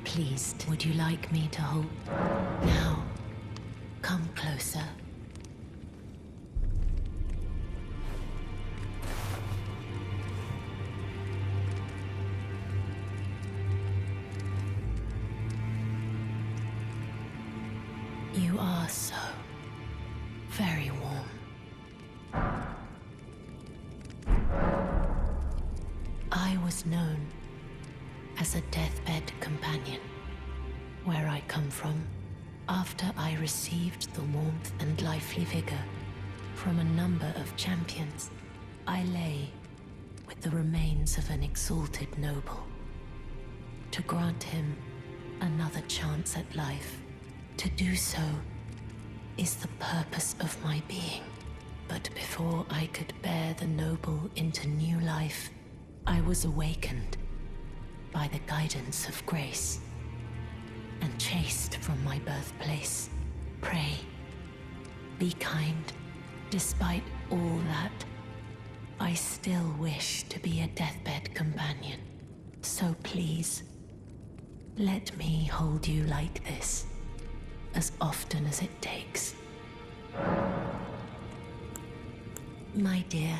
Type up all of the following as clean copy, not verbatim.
pleased. Would you like me to hold? Now, come closer. You are so very warm. I was known as a deathbed companion. Where I come from, after I received the warmth and lively vigor from a number of champions, I lay with the remains of an exalted noble. To grant him another chance at life, to do so is the purpose of my being. But before I could bear the noble into new life, I was awakened by the guidance of grace and chased from my birthplace. Pray, be kind. Despite all that, I still wish to be a deathbed companion. So please, let me hold you like this as often as it takes. My dear,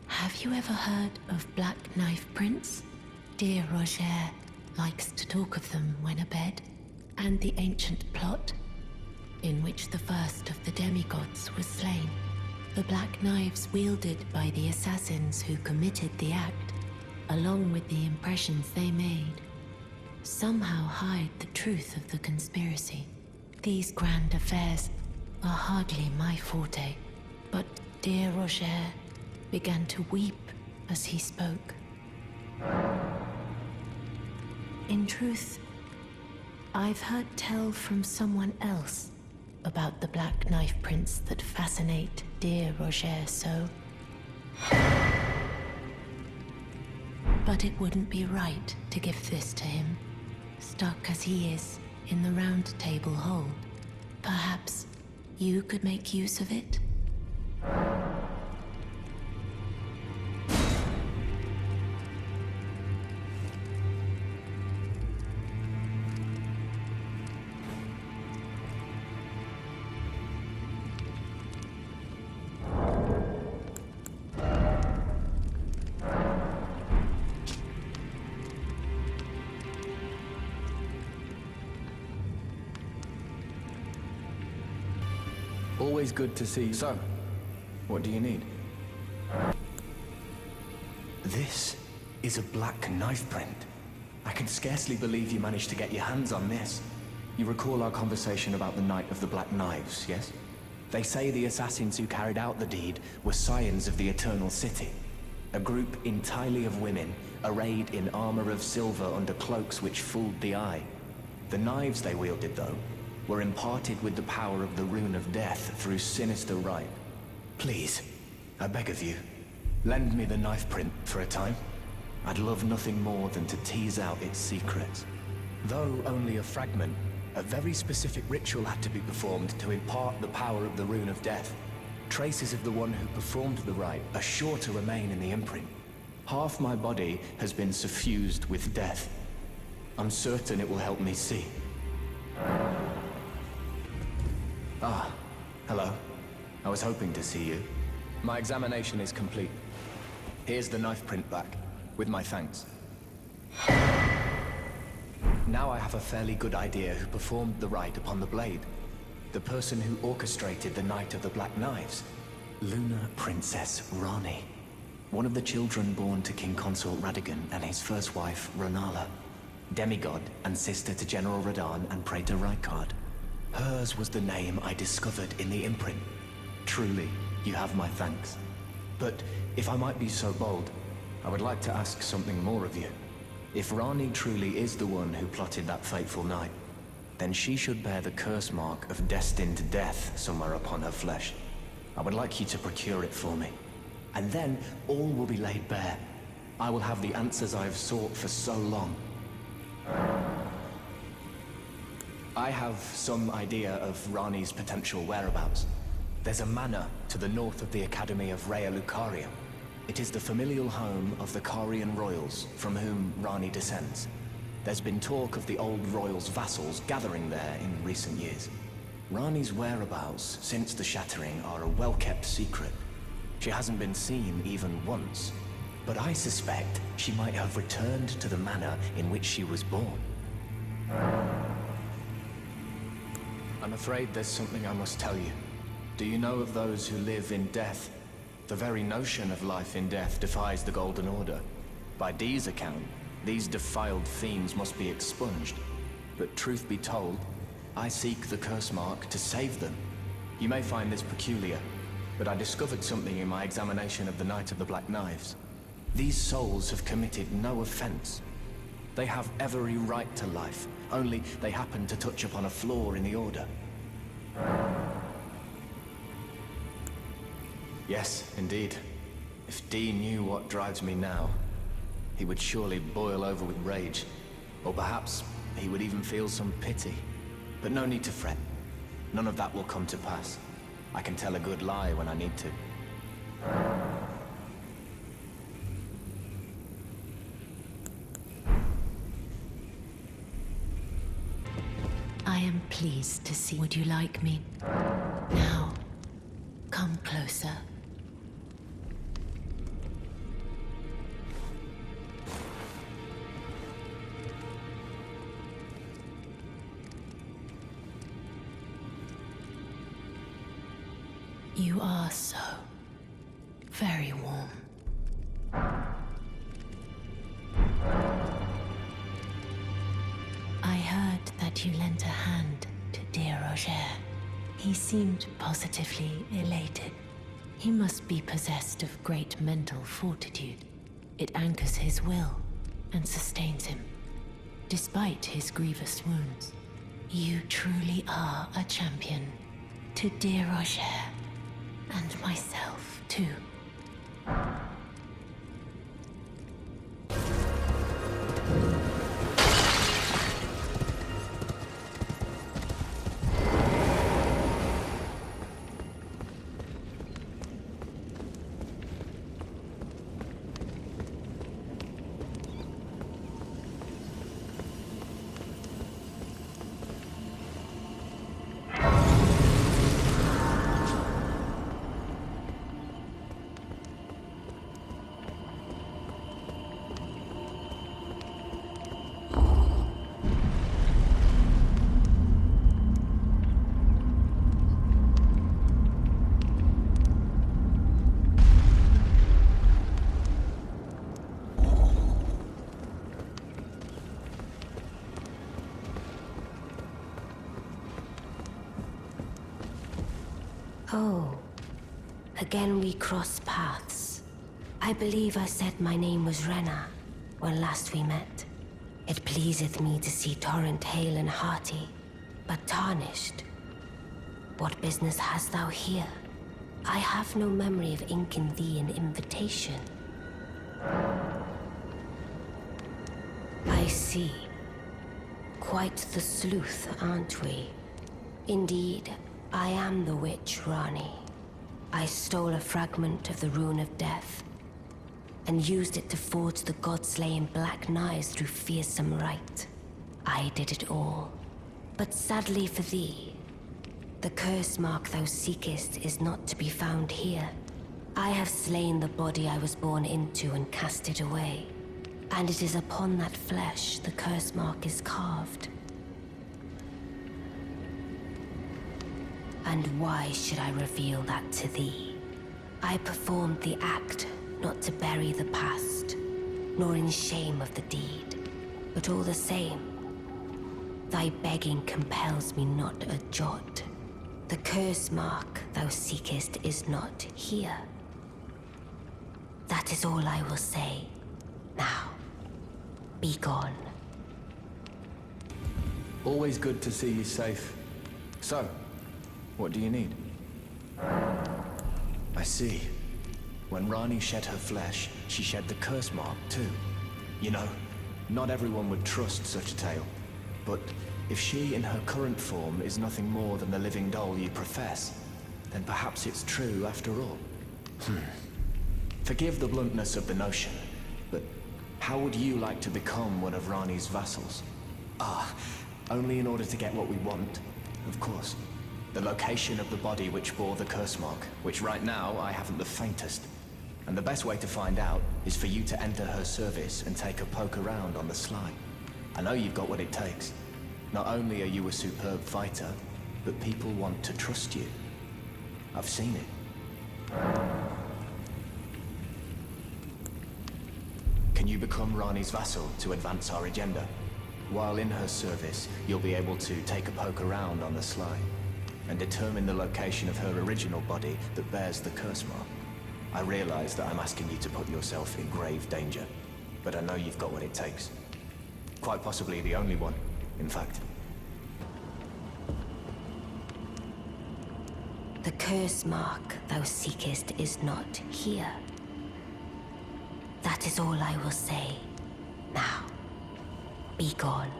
have you ever heard of Black Knife Prince? Dear Roger likes to talk of them when abed, and the ancient plot in which the first of the demigods was slain. The black knives wielded by the assassins who committed the act, along with the impressions they made, somehow hide the truth of the conspiracy. These grand affairs are hardly my forte, but dear Roger began to weep as he spoke. In truth, I've heard tell from someone else about the Black Knife Prince that fascinate dear Roger so. But it wouldn't be right to give this to him, stuck as he is in the Round Table hold. Perhaps you could make use of it? Always good to see you. So, what do you need? This is a black knife print. I can scarcely believe you managed to get your hands on this. You recall our conversation about the Night of the Black Knives, yes? They say the assassins who carried out the deed were scions of the Eternal City. A group entirely of women, arrayed in armor of silver under cloaks which fooled the eye. The knives they wielded, though, were imparted with the power of the Rune of Death through sinister rite. Please, I beg of you, lend me the knife print for a time. I'd love nothing more than to tease out its secrets. Though only a fragment, a very specific ritual had to be performed to impart the power of the Rune of Death. Traces of the one who performed the rite are sure to remain in the imprint. Half my body has been suffused with death. I'm certain it will help me see. Ah, hello. I was hoping to see you. My examination is complete. Here's the knife print back, with my thanks. Now I have a fairly good idea who performed the rite upon the blade. The person who orchestrated the Night of the Black Knives. Lunar Princess Rani. One of the children born to King Consort Radigan and his first wife, Renala. Demigod and sister to General Radahn and Praetor Rykard. Hers was the name I discovered in the imprint. Truly, you have my thanks. But if I might be so bold, I would like to ask something more of you. If Rani truly is the one who plotted that fateful night, then she should bear the curse mark of destined death somewhere upon her flesh. I would like you to procure it for me. And then all will be laid bare. I will have the answers I have sought for so long. I have some idea of Rani's potential whereabouts. There's a manor to the north of the Academy of Rea Lucaria. It is the familial home of the Carian royals from whom Rani descends. There's been talk of the old royal's vassals gathering there in recent years. Rani's whereabouts since the shattering are a well-kept secret. She hasn't been seen even once. But I suspect she might have returned to the manor in which she was born. I'm afraid there's something I must tell you. Do you know of those who live in death? The very notion of life in death defies the Golden Order. By Dee's account, these defiled fiends must be expunged. But truth be told, I seek the curse mark to save them. You may find this peculiar, but I discovered something in my examination of the Night of the Black Knives. These souls have committed no offense. They have every right to life, only they happen to touch upon a flaw in the Order. Yes, indeed. If Dee knew what drives me now, he would surely boil over with rage. Or perhaps he would even feel some pity. But no need to fret. None of that will come to pass. I can tell a good lie when I need to. I am pleased to see. Would you like me? Now, come closer. You are so very warm. I heard that you lent a hand to dear Roger. He seemed positively elated. He must be possessed of great mental fortitude. It anchors his will and sustains him, despite his grievous wounds. You truly are a champion. To dear Roger. And myself, too. Oh, again we cross paths. I believe I said my name was Rena when last we met. It pleaseth me to see Torrent hale and hearty, but tarnished. What business hast thou here? I have no memory of inking thee an invitation. I see. Quite the sleuth, aren't we? Indeed, I am the witch Rani. I stole a fragment of the Rune of Death and used it to forge the god-slaying black knives through fearsome rite. I did it all. But sadly for thee, the curse mark thou seekest is not to be found here. I have slain the body I was born into and cast it away. And it is upon that flesh the curse mark is carved. And why should I reveal that to thee? I performed the act not to bury the past, nor in shame of the deed. But all the same, thy begging compels me not a jot. The curse mark thou seekest is not here. That is all I will say. Now, be gone. Always good to see you safe. So, what do you need? I see. When Rani shed her flesh, she shed the curse mark too. You know, not everyone would trust such a tale. But if she in her current form is nothing more than the living doll you profess, then perhaps it's true after all. Forgive the bluntness of the notion, but How would you like to become one of Rani's vassals? Ah, only in order to get what we want, of course. The location of the body which bore the curse mark, which right now I haven't the faintest. And the best way to find out is for you to enter her service and take a poke around on the sly. I know you've got what it takes. Not only are you a superb fighter, but people want to trust you. I've seen it. Can you become Rani's vassal to advance our agenda? While in her service, you'll be able to take a poke around on the sly and determine the location of her original body that bears the curse mark. I realize that I'm asking you to put yourself in grave danger, but I know you've got what it takes. Quite possibly the only one, in fact. The curse mark thou seekest is not here. That is all I will say. Now, be gone.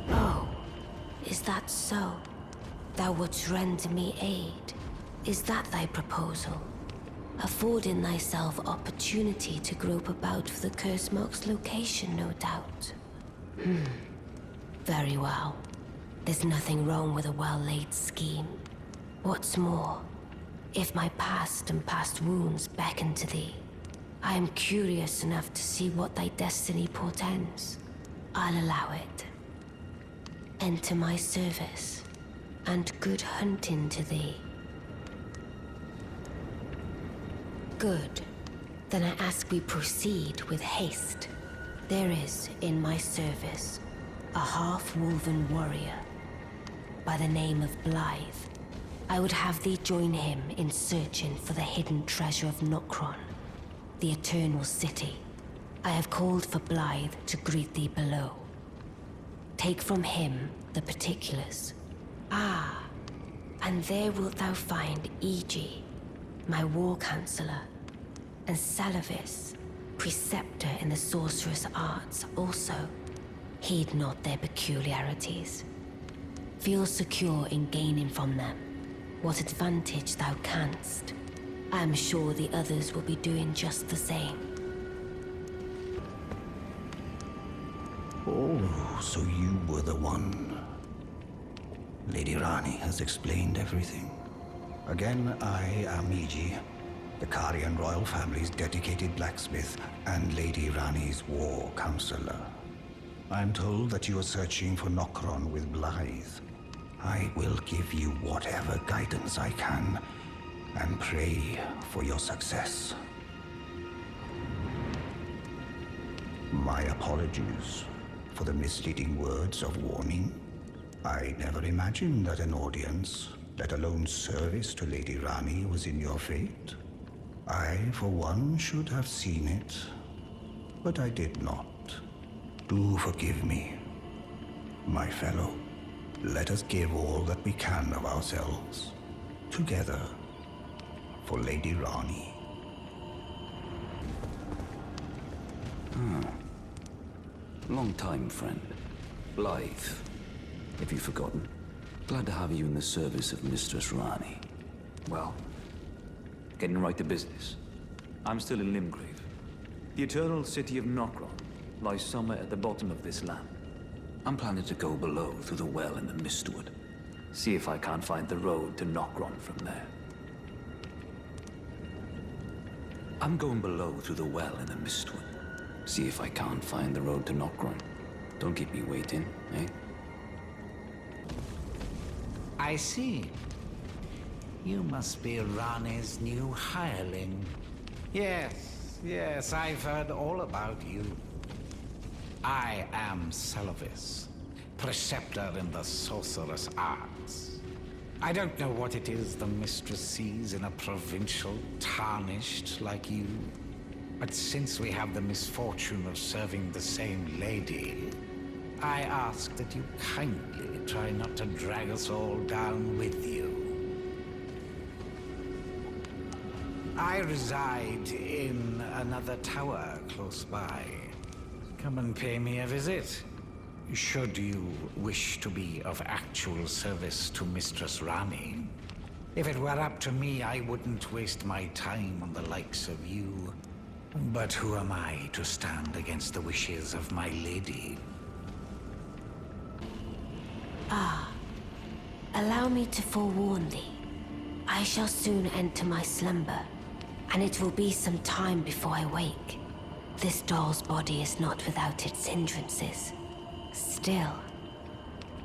Oh, is that so? Thou wouldst render me aid? Is that thy proposal? Affording thyself opportunity to grope about for the curse mark's location, no doubt. Very well. There's nothing wrong with a well-laid scheme. What's more, if my past and past wounds beckon to thee, I am curious enough to see what thy destiny portends. I'll allow it. Enter my service, and good hunting to thee. Good. Then I ask we proceed with haste. There is, in my service, a half-wolven warrior by the name of Blythe. I would have thee join him in searching for the hidden treasure of Nokron, the Eternal City. I have called for Blythe to greet thee below. Take from him the particulars. Ah, and there wilt thou find Iji, my war counselor, and Salavis, preceptor in the sorcerous arts also. Heed not their peculiarities. Feel secure in gaining from them what advantage thou canst. I am sure the others will be doing just the same. Oh, so you were the one. Lady Rani has explained everything. Again, I am Iji, the Karian royal family's dedicated blacksmith and Lady Rani's war counselor. I'm told that you are searching for Nokron with Blythe. I will give you whatever guidance I can, and pray for your success. My apologies for the misleading words of warning. I never imagined that an audience, let alone service to Lady Rani, was in your fate. I, for one, should have seen it, but I did not. Do forgive me, my fellow. Let us give all that we can of ourselves, together, for Lady Rani. Long time, friend. Blythe. If you've forgotten, glad to have you in the service of Mistress Rani. Well, getting right to business. I'm still in Limgrave. The eternal city of Nokron lies somewhere at the bottom of this land. I'm planning to go below through the well in the Mistwood. See if I can't find the road to Nokron from there. I'm going below through the well in the Mistwood. See if I can't find the road to Nokron. Don't keep me waiting, eh? I see. You must be Rani's new hireling. Yes, I've heard all about you. I am Salavis, preceptor in the sorcerous arts. I don't know what it is the mistress sees in a provincial tarnished like you, but since we have the misfortune of serving the same lady, I ask that you kindly try not to drag us all down with you. I reside in another tower close by. Come and pay me a visit, should you wish to be of actual service to Mistress Rani. If it were up to me, I wouldn't waste my time on the likes of you. But who am I to stand against the wishes of my lady? Allow me to forewarn thee. I shall soon enter my slumber, and it will be some time before I wake. This doll's body is not without its hindrances. Still,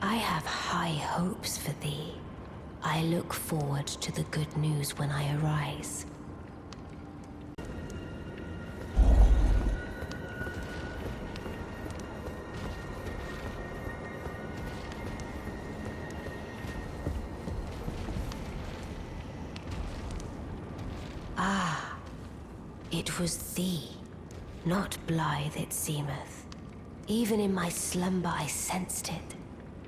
I have high hopes for thee. I look forward to the good news when I arise. It was thee, not Blithe it seemeth. Even in my slumber I sensed it.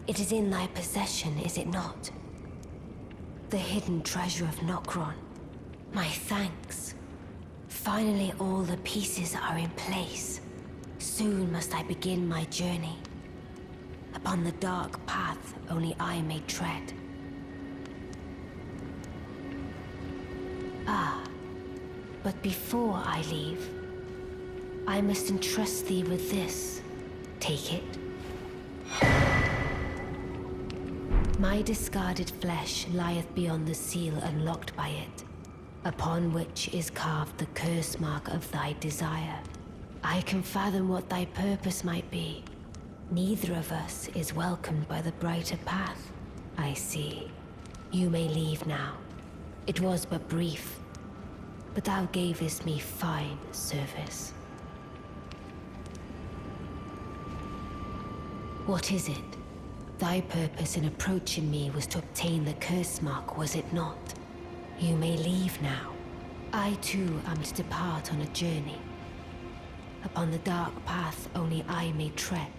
It is in thy possession, is it not? The hidden treasure of Nokron. My thanks. Finally all the pieces are in place. Soon must I begin my journey. Upon the dark path only I may tread. But before I leave, I must entrust thee with this. Take it. My discarded flesh lieth beyond the seal unlocked by it, upon which is carved the curse mark of thy desire. I can fathom what thy purpose might be. Neither of us is welcomed by the brighter path, I see. You may leave now. It was but brief, but thou gavest me fine service. What is it? Thy purpose in approaching me was to obtain the curse mark, was it not? You may leave now. I too am to depart on a journey. Upon the dark path only I may tread.